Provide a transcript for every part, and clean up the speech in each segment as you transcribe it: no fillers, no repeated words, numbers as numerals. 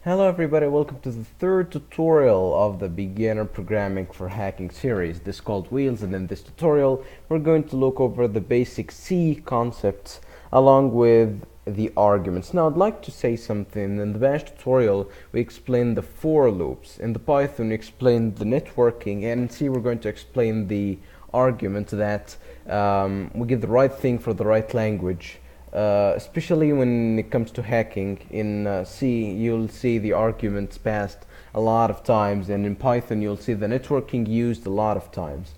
Hello everybody, welcome to the third tutorial of the Beginner Programming for Hacking series. This is called Wheels, and in this tutorial we're going to look over the basic C concepts along with the arguments. Now I'd like to say something. In the Bash tutorial we explained the for loops. In the Python we explained the networking, and in C we're going to explain the argument that we get the right thing for the right language. Especially when it comes to hacking. In C you'll see the arguments passed a lot of times, and in Python you'll see the networking used a lot of times,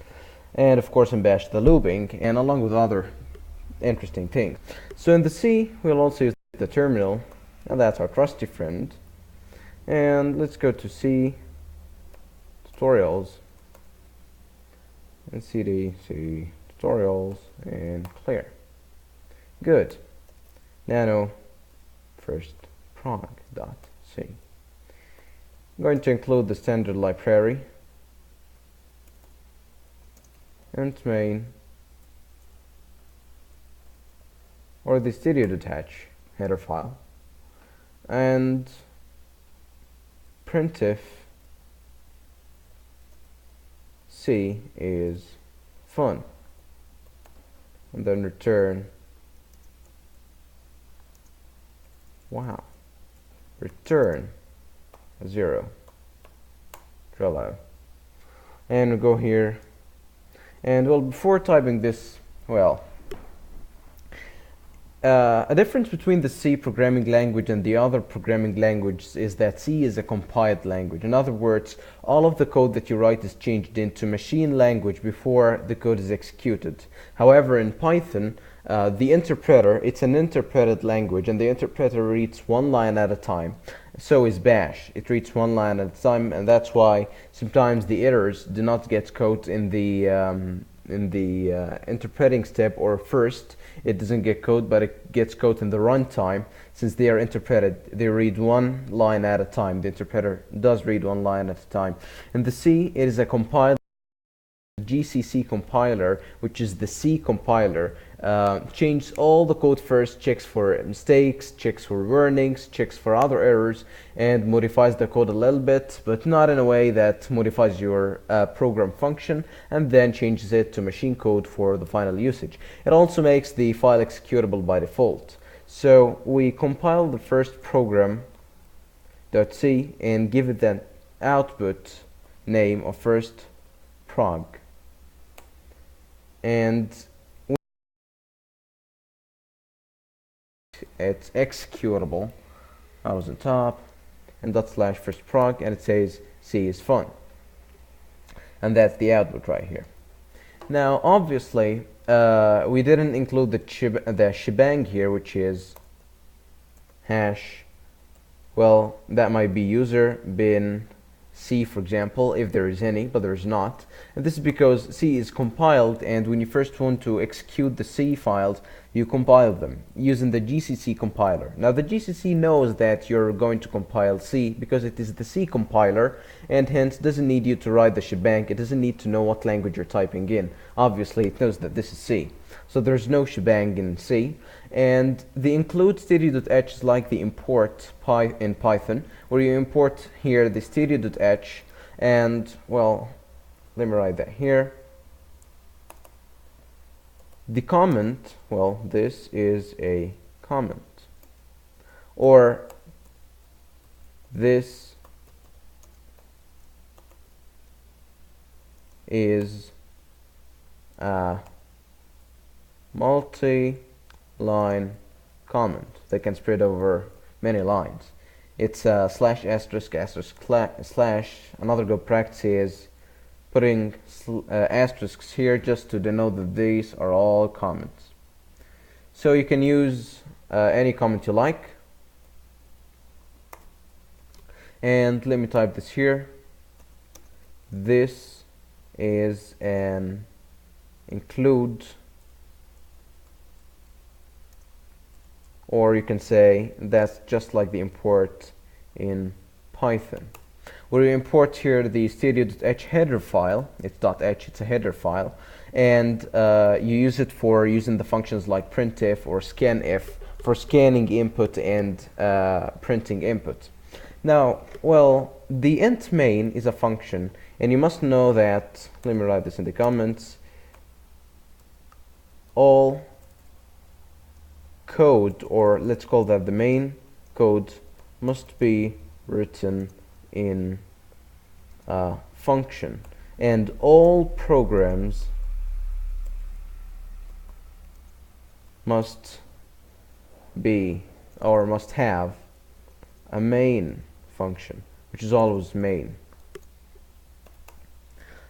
and of course in Bash the looping, and along with other interesting things. So in the C we'll also use the terminal, and that's our trusty friend. And let's go to C tutorials and cd tutorials and clear. Good. Nano first prog.c. I'm going to include the standard library and main, or the stereo.h header file, and printf C is fun, and then return return 0 Trello. And we go here, and well, before typing this, a difference between the C programming language and the other programming languages is that C is a compiled language. In other words, all of the code that you write is changed into machine language before the code is executed. However, in Python, the interpreter, it's an interpreted language, and the interpreter reads one line at a time. So is Bash. It reads one line at a time, and that's why sometimes the errors do not get caught in the interpreting step, or first it doesn't get caught, but it gets caught in the runtime. Since they are interpreted, they read one line at a time. The interpreter does read one line at a time. In the C, it is a compiled GCC compiler, which is the C compiler. Changes all the code first, checks for mistakes, checks for warnings, checks for other errors, and modifies the code a little bit, but not in a way that modifies your program function, and then changes it to machine code for the final usage. It also makes the file executable by default. So we compile the first program .c and give it the output name of first prog, and it's executable. I was on top, and / first prog, and it says C is fun, and that's the output right here. Now obviously we didn't include the shebang here, which is hash. Well, that might be user bin C, for example, if there is any, but there's not. And this is because C is compiled, and when you first want to execute the C files, you compile them using the GCC compiler. Now the GCC knows that you're going to compile C because it is the C compiler, and hence doesn't need you to write the shebang. It doesn't need to know what language you're typing in. Obviously it knows that this is C, so there's no shebang in C. And the include stereo.h is like the import in Python, where you import here the stereo.h, and well, let me write that here. The comment, well, this is a comment, or this is a multi-line comment that can spread over many lines. It's / asterisk / another good practice is putting asterisks here just to denote that these are all comments. So you can use any comment you like. And let me type this here. This is an include, or you can say that's just like the import in Python, where you import here the stereo.h header file. It's .h, it's a header file, and you use it for using the functions like printf or scanf for scanning input and printing input. Now, well, the int main is a function, and you must know that, let me write this in the comments, all code, or let's call that the main code, must be written in a function, and all programs must be, or must have, a main function, which is always main.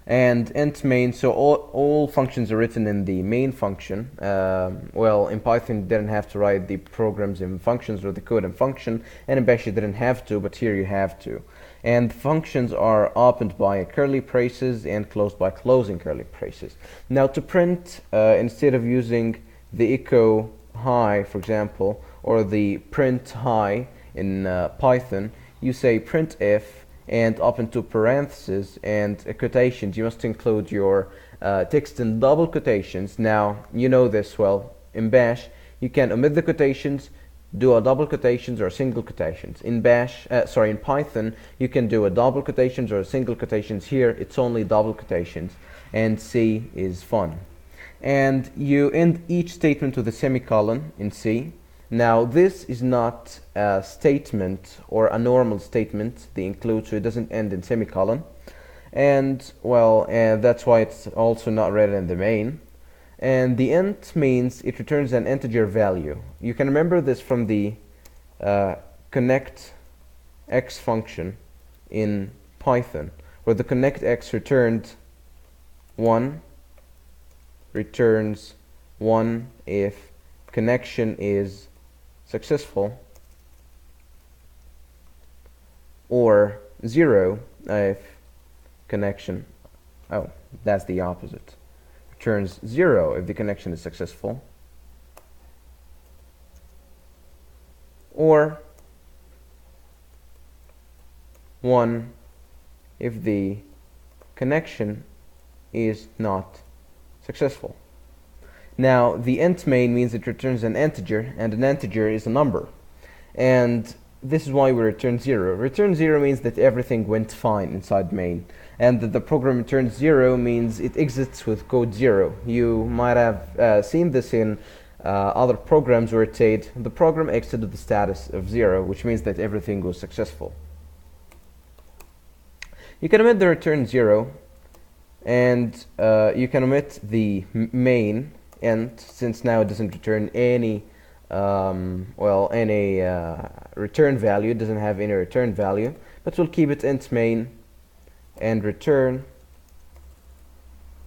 And int main, so all functions are written in the main function. Well, in Python you didn't have to write the programs in functions or the code in function, and in Bash you didn't have to, but here you have to. And functions are opened by curly braces and closed by closing curly braces. Now to print, instead of using the echo hi, for example, or the print hi in Python, you say printf and open two parentheses and quotations. You must include your text in double quotations. Now, you know this well. In Bash, you can omit the quotations, do a double quotations or single quotations. In in Python, you can do a double quotations or a single quotations. Here, it's only double quotations, and C is fun. And you end each statement with a semicolon in C. Now, this is not a statement or a normal statement, the include, so it doesn't end in semicolon. And, well, that's why it's also not written in the main. And the int means it returns an integer value. You can remember this from the connect x function in Python, where the connect x returns 1 if connection is successful, or 0 if connection, oh, that's the opposite, returns 0 if the connection is successful, or 1 if the connection is not successful. Now, the int main means it returns an integer, and an integer is a number. And this is why we return 0. Return 0 means that everything went fine inside main, and that the program returns 0 means it exits with code 0. You might have seen this in other programs where it said the program exited the status of 0, which means that everything was successful. You can omit the return 0, and you can omit the main int, since now it doesn't return any return value. It doesn't have any return value, but we'll keep it int main and return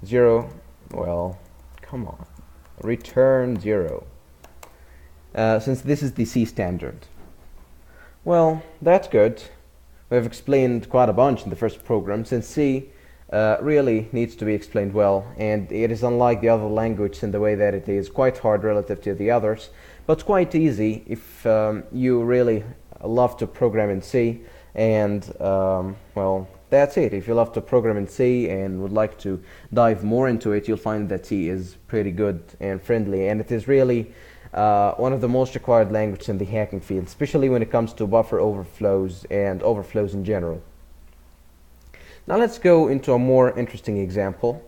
0. Well, come on, return 0, since this is the C standard. Well, that's good. We've explained quite a bunch in the first program, since C really needs to be explained well, and it is unlike the other language in the way that it is quite hard relative to the others, but quite easy if you really love to program in C. And well, that's it. If you love to program in C and would like to dive more into it, you'll find that C is pretty good and friendly, and it is really one of the most required languages in the hacking field, especially when it comes to buffer overflows and overflows in general. Now let's go into a more interesting example.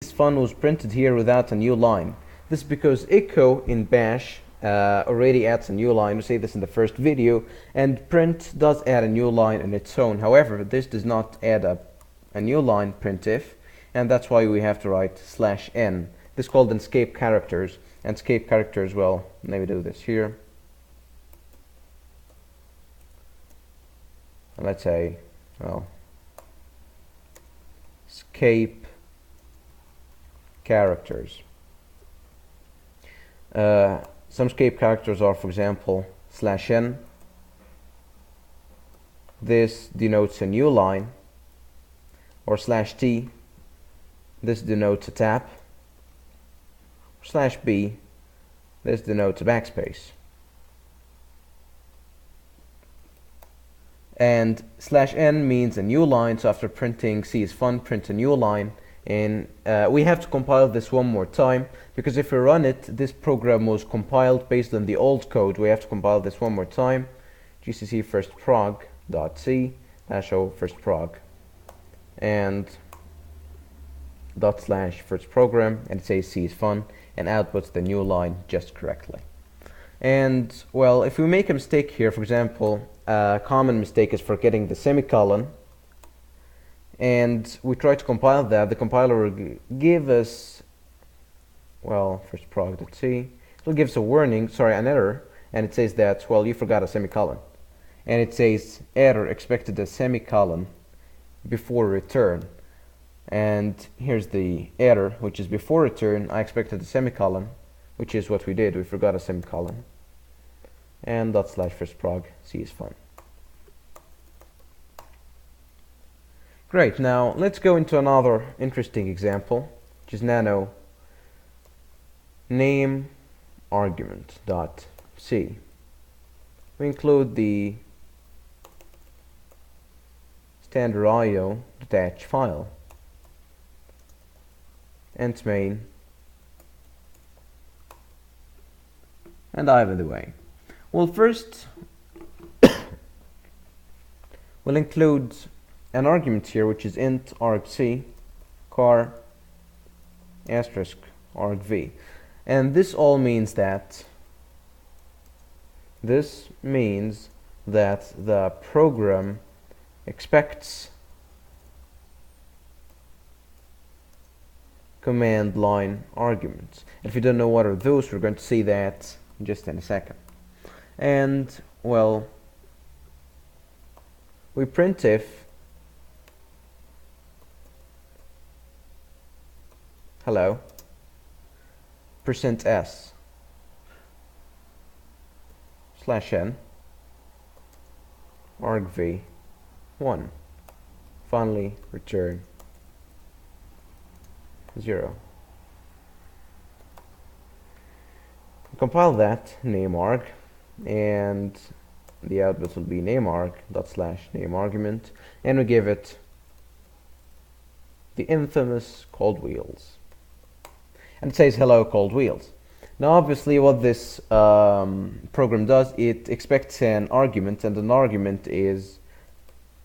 This fun was printed here without a new line. This is because echo in Bash already adds a new line. We say this in the first video, and print does add a new line on its own. However, this does not add a new line, printf, and that's why we have to write /n. This is called escape characters. And escape characters, well, let me do this here. And let's say, well, escape characters. Some escape characters are, for example, /n. This denotes a new line. Or /t. This denotes a tab. /b, this denotes a backspace. And /n means a new line, so after printing C is fun, print a new line, And we have to compile this one more time, because if we run it, this program was compiled based on the old code. We have to compile this one more time. gcc first prog.c -o first prog and /first program, and it says C is fun, and outputs the new line just correctly. And well, if we make a mistake here, for example, a common mistake is forgetting the semicolon, and we try to compile that, the compiler will give us, well, first prog.c, it will give us a warning, sorry, an error, and it says that, well, you forgot a semicolon. And it says error, expected a semicolon before return. And here's the error, which is before return, I expected a semicolon, which is what we did, we forgot a semicolon. And /first prog, C is fun. Great, now let's go into another interesting example, which is nano name argument dot C. We include the standard IO detach file, ent main, and either the way. Well, first we'll include an argument here, which is int argc car asterisk argv, and this all means that the program expects command line arguments. If you don't know what are those, we're going to see that just in a second. And well, we print if hello %s /n argv1, finally return 0. Compile that name arg, and the output will be name arg /name argument, and we give it the infamous cold wheels, and it says hello cold wheels. Now obviously what this program does, it expects an argument, and an argument is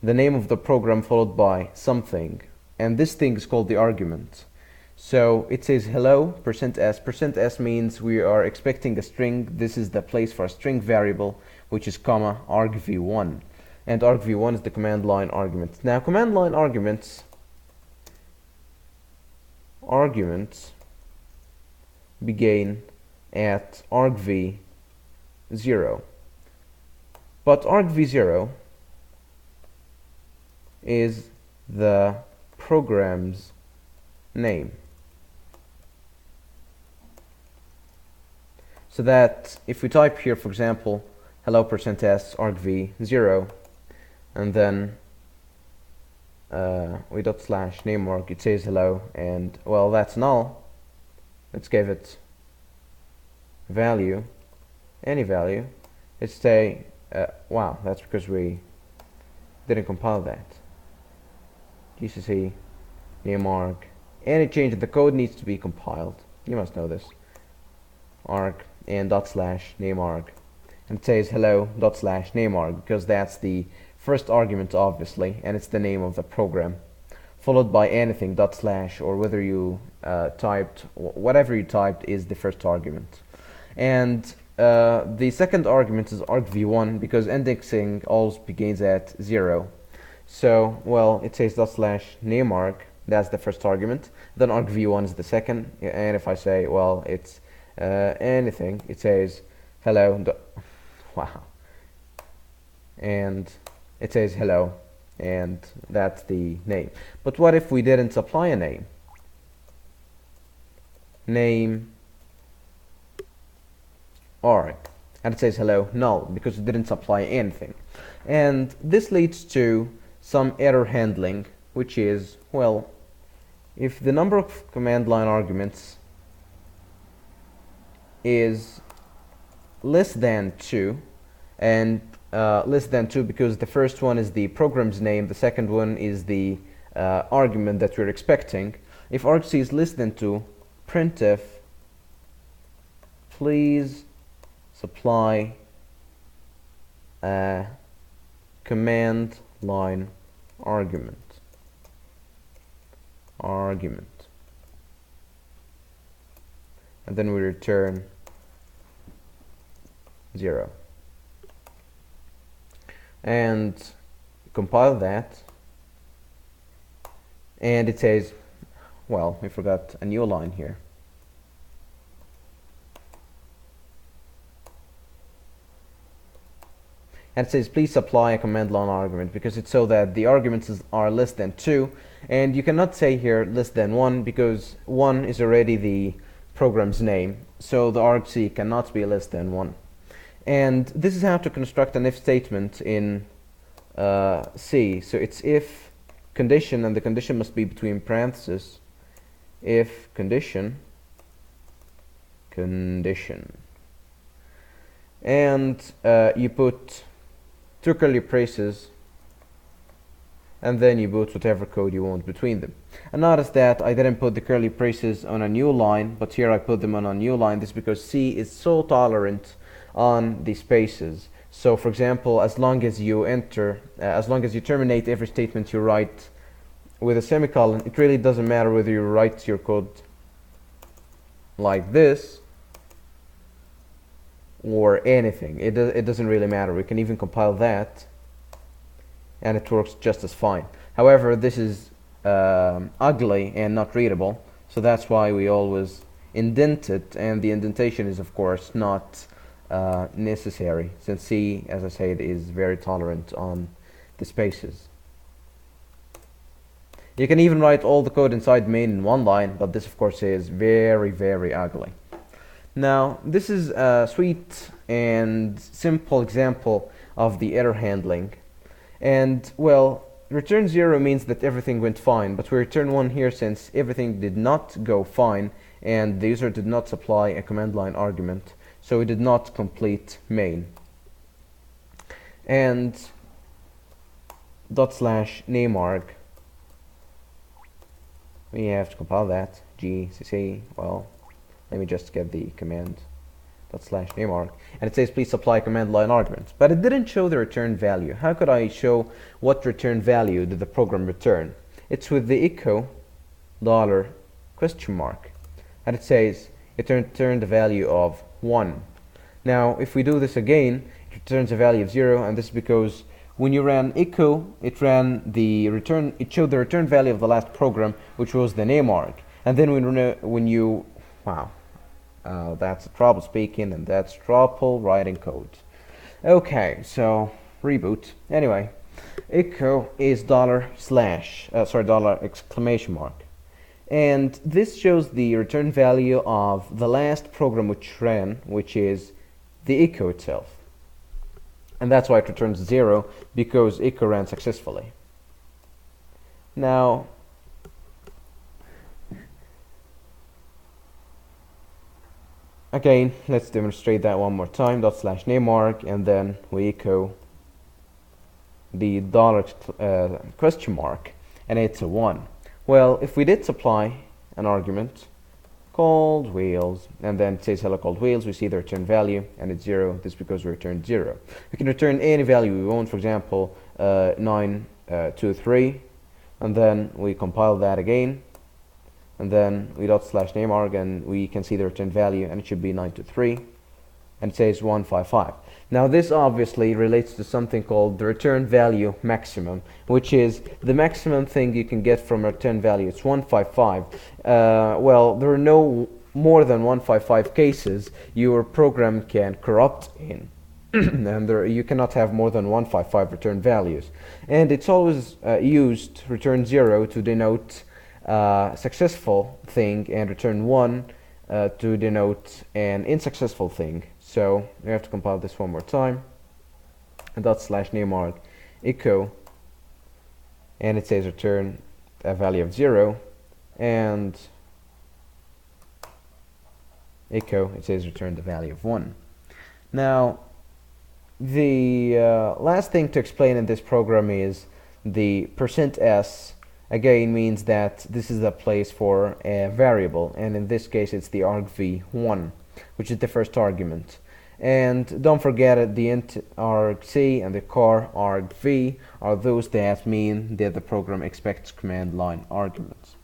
the name of the program followed by something, and this thing is called the argument. So it says hello %s. %s means we are expecting a string. This is the place for a string variable, which is comma argv1, and argv1 is the command line argument. Now command line arguments begin at argv0, but argv0 is the program's name. So that if we type here, for example, hello %s argv0, and then we /name arg, it says hello, and well, that's null. Let's give it value, any value. Let's say wow, that's because we didn't compile that. gcc name arg, any change in the code needs to be compiled, you must know this, arg and /name arg, and it says hello /name arg because that's the first argument obviously, and it's the name of the program, followed by anything / or whether you typed whatever you typed is the first argument. And the second argument is argv1 because indexing always begins at 0. So well, it says /name arg, that's the first argument, then argv1 is the second, and if I say well it's anything, it says hello wow, and it says hello, and that's the name. But what if we didn't supply a name? Name arg, and it says hello null because it didn't supply anything. And this leads to some error handling, which is, well, if the number of command line arguments is less than 2, and less than 2 because the first one is the program's name, the second one is the argument that we're expecting, if argc is less than 2, printf please supply a command line argument. And then we return 0. And compile that. And it says, well, we forgot a new line here. And it says, please supply a command line argument, because it's so that the arguments are less than 2. And you cannot say here less than 1, because 1 is already the program's name. So the argc cannot be less than 1. And this is how to construct an if statement in C. So it's if condition, and the condition must be between parentheses, if condition, and you put 2 curly braces, and then you put whatever code you want between them. And notice that I didn't put the curly braces on a new line, but here I put them on a new line. This is because C is so tolerant on the spaces. So for example, as long as you terminate every statement you write with a semicolon, it really doesn't matter whether you write your code like this or anything. It doesn't really matter. We can even compile that and it works just as fine. However, this is ugly and not readable, so that's why we always indent it, and the indentation is of course not necessary, since C, as I said, is very tolerant on the spaces. You can even write all the code inside main in one line, but this of course is very, very ugly. Now, this is a sweet and simple example of the error handling. And, well, return 0 means that everything went fine, but we return 1 here since everything did not go fine and the user did not supply a command line argument, so we did not complete main. And /namearg, we have to compile that, gcc, well, let me just get the command /namearg, and it says please supply command line arguments, but it didn't show the return value. How could I show what return value did the program return? It's with the echo $? And it says it returned the value of 1. Now if we do this again, it returns a value of 0, and this is because when you ran echo, it showed the return value of the last program, which was the namearg. And then that's trouble speaking, and that's trouble writing code. Okay, so reboot. Anyway, echo is $! And this shows the return value of the last program which ran, which is the echo itself. And that's why it returns 0, because echo ran successfully. Now, again, let's demonstrate that one more time. /namearg, and then we echo the $! And it's a 1. Well, if we did supply an argument called wheels, and then it says hello called wheels, we see the return value, and it's 0. This is because we returned 0. We can return any value we want, for example, 923, and then we compile that again, and then we /namearg, and we can see the return value, and it should be 923, and it says 155. Now this obviously relates to something called the return value maximum, which is the maximum thing you can get from a return value. It's 155. Well, there are no more than 155 cases your program can corrupt in. And you cannot have more than 155 return values. And it's always used, return 0, to denote successful thing, and return 1 to denote an unsuccessful thing. So we have to compile this one more time. And /namearg echo, and it says return a value of 0, and echo, it says return the value of 1. Now, the last thing to explain in this program is the %s again means that this is a place for a variable, and in this case it's the argv1, which is the first argument. And don't forget it, the int argc and the char argv are those that mean that the program expects command line arguments.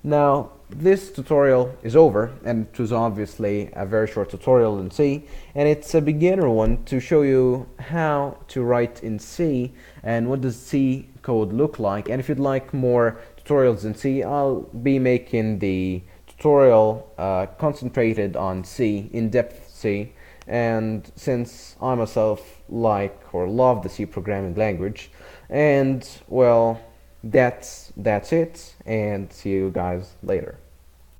Now, this tutorial is over, and it was obviously a very short tutorial in C, and it's a beginner one to show you how to write in C and what does C code look like. And if you'd like more tutorials in C, I'll be making the tutorial concentrated on C, in-depth C, and since I myself like or love the C programming language, and well, that's it, and see you guys later.